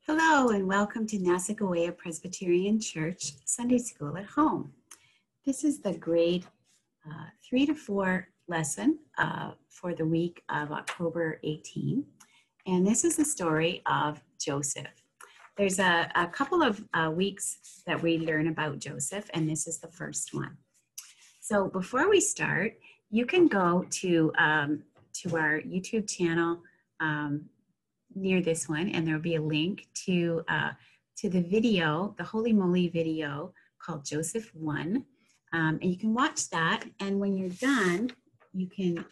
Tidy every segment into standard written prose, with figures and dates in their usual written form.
Hello and welcome to Nassagaweya Presbyterian Church Sunday School at Home. This is the grade 3 to 4 lesson for the week of October 18. And this is the story of Joseph. There's a couple of weeks that we learn about Joseph, and this is the first one. So before we start, you can go to our YouTube channel near this one, and there'll be a link to the video, the Holy Moly video called Joseph 1. And you can watch that, and when you're done, you can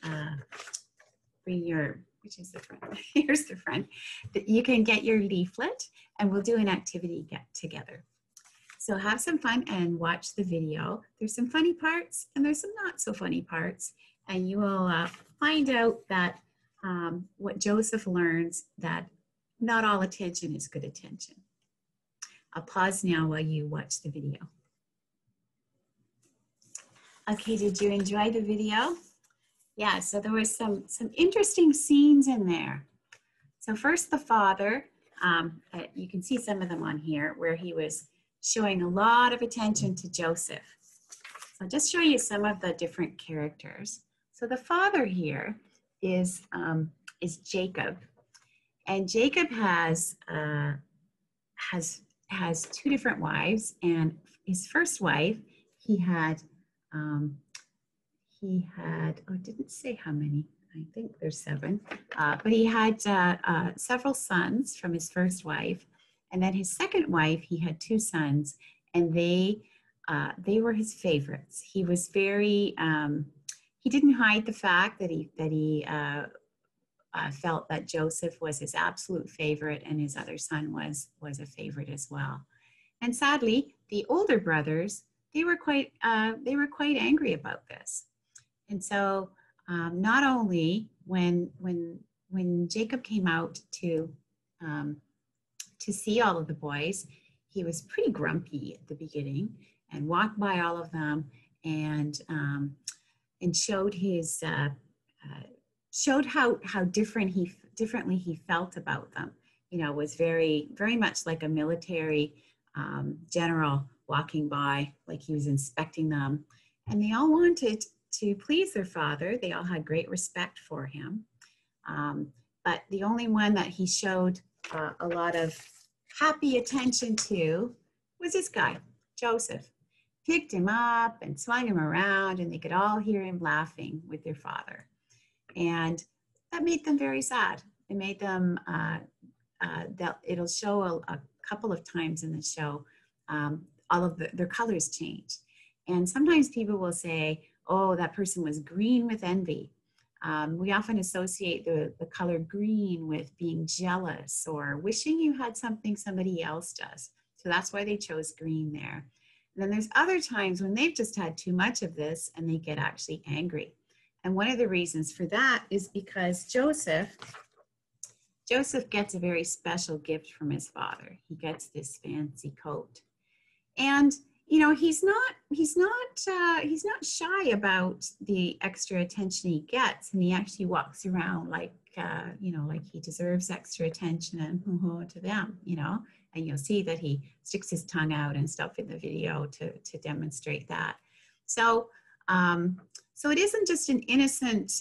bring your, which is the front, here's the front, you can get your leaflet, and we'll do an activity together. So have some fun and watch the video. There's some funny parts, and there's some not so funny parts, and you will find out that what Joseph learns, that not all attention is good attention. I'll pause now while you watch the video. Okay, did you enjoy the video? Yeah, so there was some interesting scenes in there. So first the father, you can see some of them on here where he was showing a lot of attention to Joseph. So I'll just show you some of the different characters. So the father here is Jacob, and Jacob has two different wives, and his first wife he had oh, it didn't say how many. I think there's 7, but he had several sons from his first wife, and then his second wife he had 2 sons, and they were his favorites. He was very he didn't hide the fact that he felt that Joseph was his absolute favorite, and his other son was a favorite as well. And sadly, the older brothers, they were quite angry about this. And so not only when Jacob came out to see all of the boys, he was pretty grumpy at the beginning and walked by all of them and showed his showed how differently he felt about them. You know, was very much like a military general walking by, like he was inspecting them. And they all wanted to please their father. They all had great respect for him. But the only one that he showed a lot of happy attention to was this guy, Joseph. Picked him up and swung him around, and they could all hear him laughing with their father. And that made them very sad. It made them, that it'll show a couple of times in the show, all of their colors change. And sometimes people will say, oh, that person was green with envy. We often associate the color green with being jealous or wishing you had something somebody else does. So that's why they chose green there. And then there's other times when they've just had too much of this and they get actually angry. And one of the reasons for that is because Joseph gets a very special gift from his father. He gets this fancy coat. And you know, he's not shy about the extra attention he gets, and he actually walks around like you know, like he deserves extra attention and to them, you know. And you'll see that he sticks his tongue out and stuff in the video to demonstrate that. So so it isn't just an innocent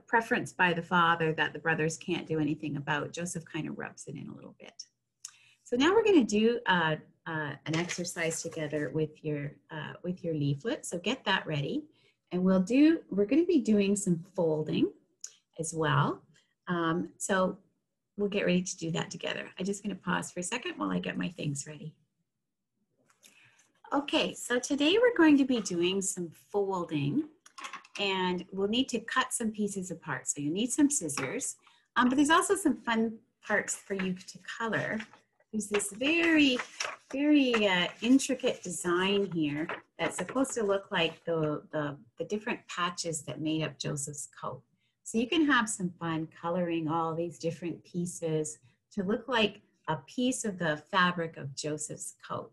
preference by the father that the brothers can't do anything about. Joseph kind of rubs it in a little bit. So now we're going to do an exercise together with your leaflet. So get that ready, and we're going to be doing some folding as well. So we'll get ready to do that together. I'm just going to pause for a second while I get my things ready. Okay, so today we're going to be doing some folding, and we'll need to cut some pieces apart. So you need some scissors, but there's also some fun parts for you to color. There's this very intricate design here that's supposed to look like the different patches that made up Joseph's coat. So you can have some fun coloring all these different pieces to look like a piece of the fabric of Joseph's coat.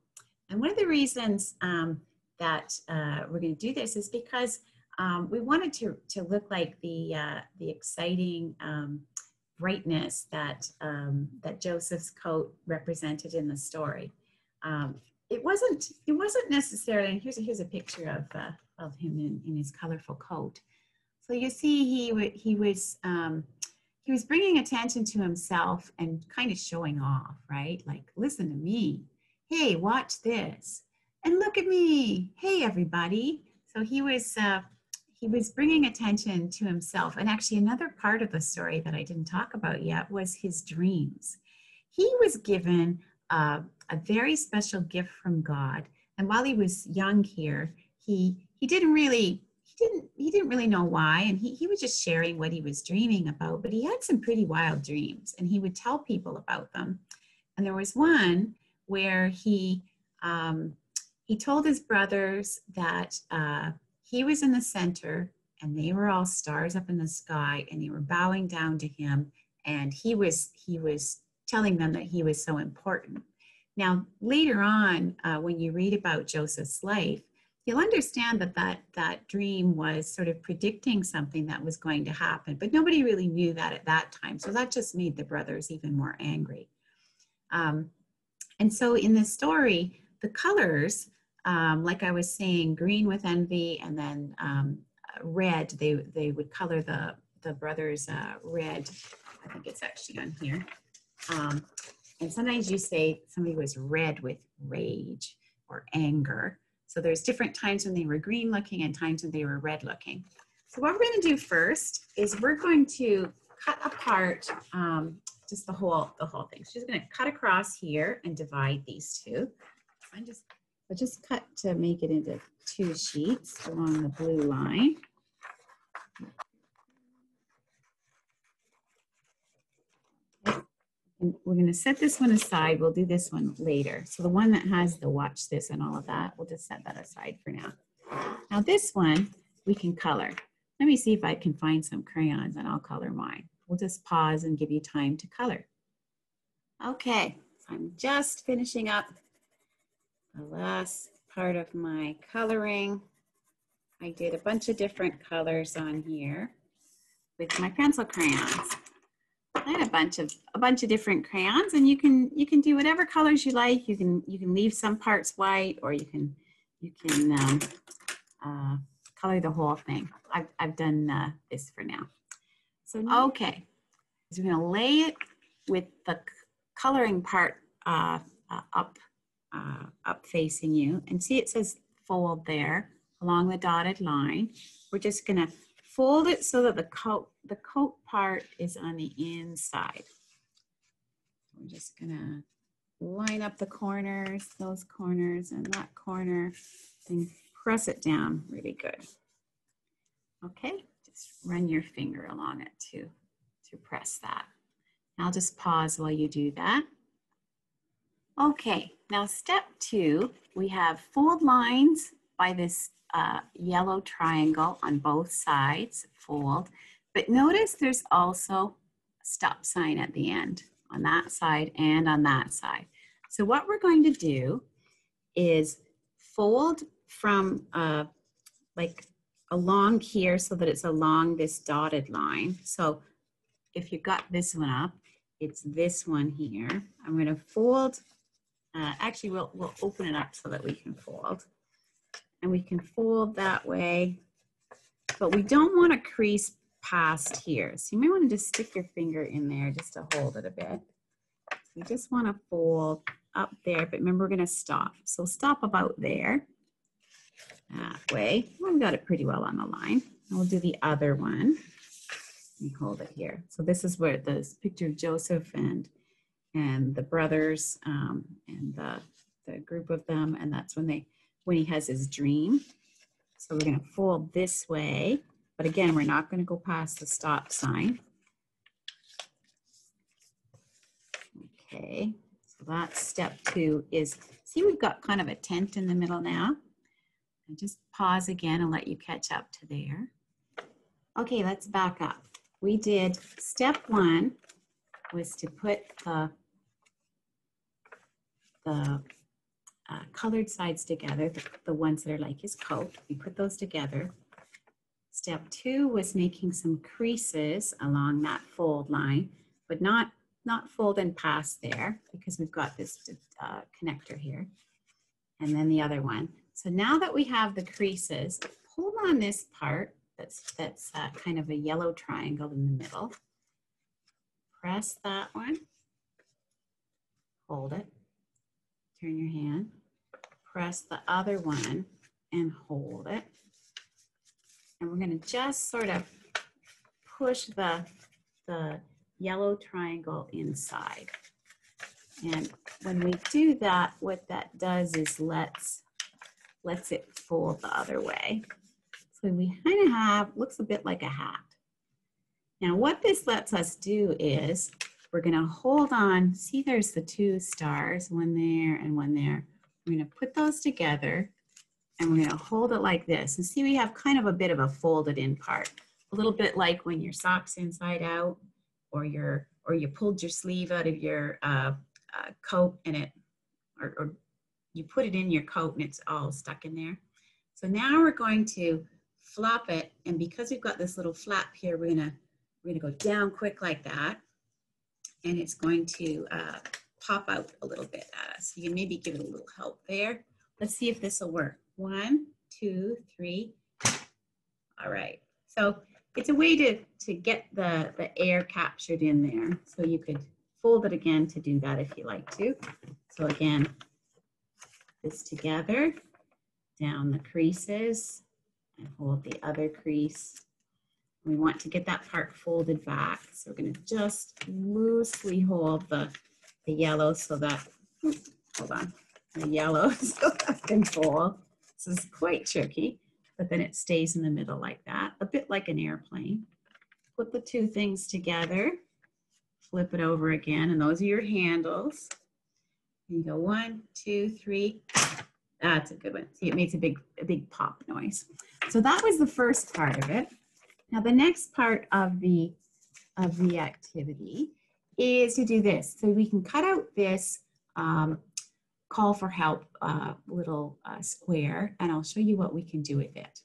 And one of the reasons that we're going to do this is because we wanted to look like the exciting brightness that, that Joseph's coat represented in the story. It wasn't necessarily, and here's a picture of him in his colorful coat. So you see he was bringing attention to himself and kind of showing off, right? Like, listen to me. Hey, watch this. And look at me. Hey, everybody. So he was bringing attention to himself. And actually another part of the story that I didn't talk about yet was his dreams. He was given a very special gift from God. And while he was young here, he didn't really know why, and he was just sharing what he was dreaming about, but he had some pretty wild dreams, and he would tell people about them. And there was one where he told his brothers that he was in the center, and they were all stars up in the sky, and they were bowing down to him, and he was telling them that he was so important. Now, later on, when you read about Joseph's life, you'll understand that dream was sort of predicting something that was going to happen, but nobody really knew that at that time. So that just made the brothers even more angry. And so in the story, the colors, like I was saying, green with envy, and then red, they would color the brothers red. I think it's actually on here. And sometimes you say somebody was red with rage or anger. So there's different times when they were green looking and times when they were red looking. So what we're going to do first is we're going to cut apart just the whole thing. So just going to cut across here and divide these two. I'll just cut to make it into 2 sheets along the blue line. And we're going to set this one aside. We'll do this one later. So the one that has the watch this and all of that, we'll just set that aside for now. Now this one we can color. Let me see if I can find some crayons and I'll color mine. We'll just pause and give you time to color. Okay, so I'm just finishing up the last part of my coloring. I did a bunch of different colors on here with my pencil crayons. I had a bunch of different crayons, and you can do whatever colors you like. You can leave some parts white, or you can color the whole thing. I've done this for now. So okay, so we're gonna lay it with the coloring part up facing you, and see it says fold there along the dotted line. We're just gonna fold it so that the coat part is on the inside. We're just gonna line up the corners, those corners and that corner, and press it down really good. Okay, just run your finger along it to press that. I'll just pause while you do that. Okay, now step 2, we have fold lines by this yellow triangle on both sides, fold. But notice there's also a stop sign at the end on that side and on that side. So what we're going to do is fold from like along here so that it's along this dotted line. So if you got this one up, it's this one here. I'm going to fold. Actually, we'll open it up so that we can fold. And we can fold that way, but we don't want to crease past here. So you may want to just stick your finger in there just to hold it a bit. So you just want to fold up there, but remember we're going to stop. So stop about there, that way. Well, we got it pretty well on the line. And we'll do the other one. And hold it here. So this is where this picture of Joseph and the brothers and the group of them, and that's when he has his dream. So we're going to fold this way, but again, we're not going to go past the stop sign. Okay, so that's step 2 is, see, we've got kind of a tent in the middle now. And just pause again and let you catch up to there. Okay, let's back up. We did step 1 was to put the colored sides together, the ones that are like his coat. We put those together. Step 2 was making some creases along that fold line. but not folding past there because we've got this connector here. And then the other one. So now that we have the creases, hold on this part that's kind of a yellow triangle in the middle. Press that one, hold it, turn your hand, press the other one and hold it. And we're going to just sort of push the yellow triangle inside. And when we do that, what that does is lets it fold the other way. So we kind of have, looks a bit like a hat. Now what this lets us do is we're going to hold on. See, there's the two stars, one there and one there. We're going to put those together and we're going to hold it like this. And see, we have kind of a bit of a folded in part, a little bit like when your sock's inside out, or you pulled your sleeve out of your coat and it, or you put it in your coat and it's all stuck in there. So now we're going to flop it, and because we've got this little flap here, we're gonna go down quick like that, and it's going to pop out a little bit at us. You can maybe give it a little help there. Let's see if this will work. 1, 2, 3. All right. So it's a way to get the air captured in there. So you could fold it again to do that if you like to. So again, this together, down the creases, and hold the other crease. We want to get that part folded back. So we're going to just loosely hold the yellow so that, hold on, the yellow so that can fold. This is quite tricky, but then it stays in the middle like that, a bit like an airplane. Put the two things together, flip it over again, and those are your handles. And you go 1, 2, 3. That's a good one. See, it makes a big pop noise. So that was the first part of it. Now the next part of the activity is to do this. So we can cut out this call for help little square, and I'll show you what we can do with it.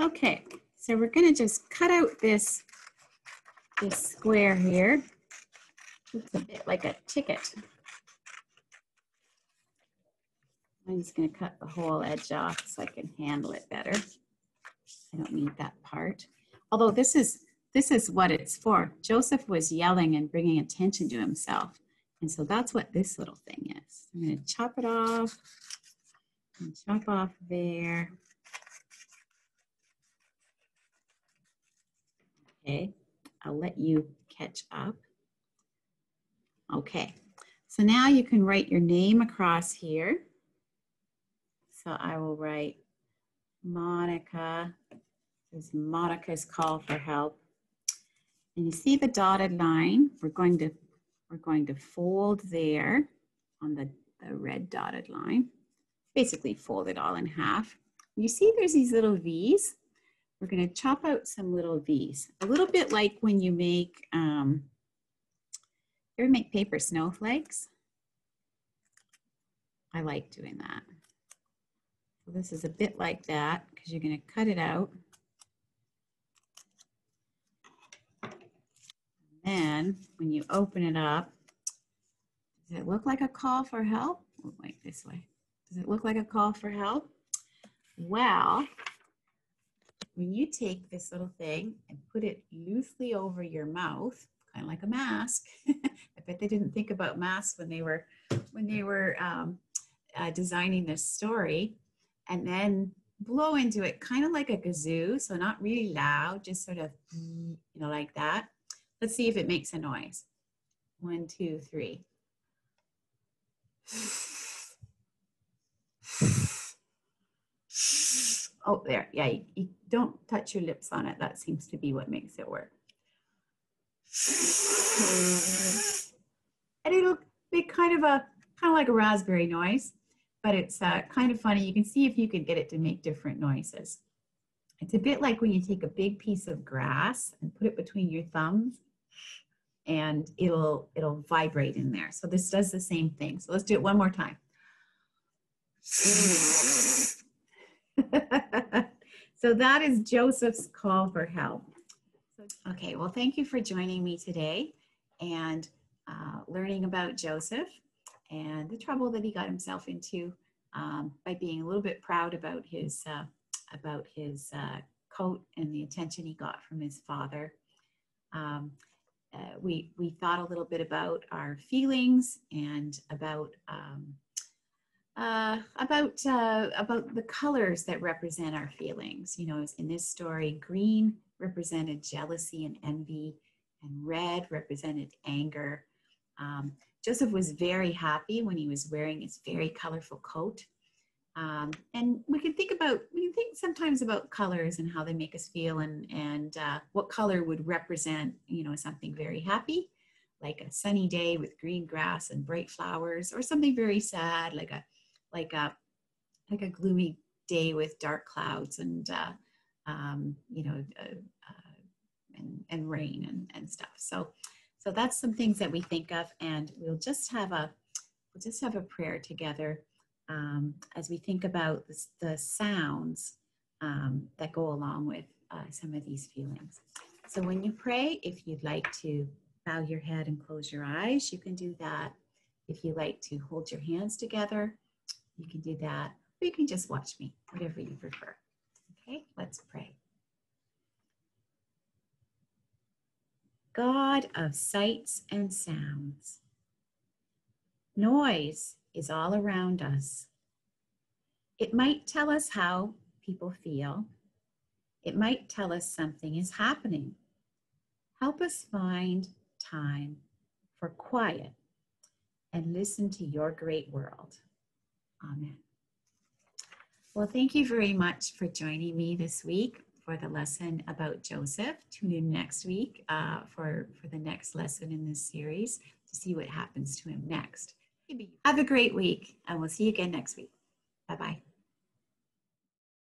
Okay, so we're going to just cut out this square here. Looks a bit like a ticket. I'm just going to cut the whole edge off so I can handle it better. I don't need that part. Although this is what it's for. Joseph was yelling and bringing attention to himself. And so that's what this little thing is. I'm going to chop it off and chop off there. Okay, I'll let you catch up. Okay, so now you can write your name across here. So I will write Monica. This is Monica's call for help. And you see the dotted line. We're going to fold there on the red dotted line. Basically fold it all in half. You see there's these little V's. We're going to chop out some little V's. A little bit like when you make, you ever make paper snowflakes? I like doing that. So this is a bit like that because you're going to cut it out. And when you open it up, does it look like a call for help? Oh, wait, this way. Does it look like a call for help? Well, when you take this little thing and put it loosely over your mouth, kind of like a mask. I bet they didn't think about masks when they were designing this story. And then blow into it kind of like a kazoo, so not really loud, just sort of, like that. Let's see if it makes a noise. 1, 2, 3. Oh, there. Yeah, you don't touch your lips on it. That seems to be what makes it work. And it'll be kind of like a raspberry noise, but it's kind of funny. You can see if you could get it to make different noises. It's a bit like when you take a big piece of grass and put it between your thumbs, and it'll vibrate in there. So this does the same thing. So let's do it one more time. So that is Joseph's call for help. Okay, well, thank you for joining me today. and learning about Joseph and the trouble that he got himself into by being a little bit proud about his coat and the attention he got from his father. We thought a little bit about our feelings and about the colors that represent our feelings. You know, in this story, green represented jealousy and envy, and red represented anger. Joseph was very happy when he was wearing his very colorful coat. And we can think sometimes about colors and how they make us feel, and what color would represent, you know, something very happy, like a sunny day with green grass and bright flowers, or something very sad, like a gloomy day with dark clouds and and rain and stuff. So that's some things that we think of, and we'll just have a prayer together as we think about the sounds that go along with some of these feelings. So when you pray, if you'd like to bow your head and close your eyes, you can do that. If you like to hold your hands together, you can do that. Or you can just watch me, whatever you prefer. Okay, let's pray. God of sights and sounds, noise is all around us. It might tell us how people feel. It might tell us something is happening. Help us find time for quiet and listen to your great world. Amen. Well, thank you very much for joining me this week for the lesson about Joseph. Tune in next week for the next lesson in this series to see what happens to him next. Have a great week, and we'll see you again next week. Bye-bye.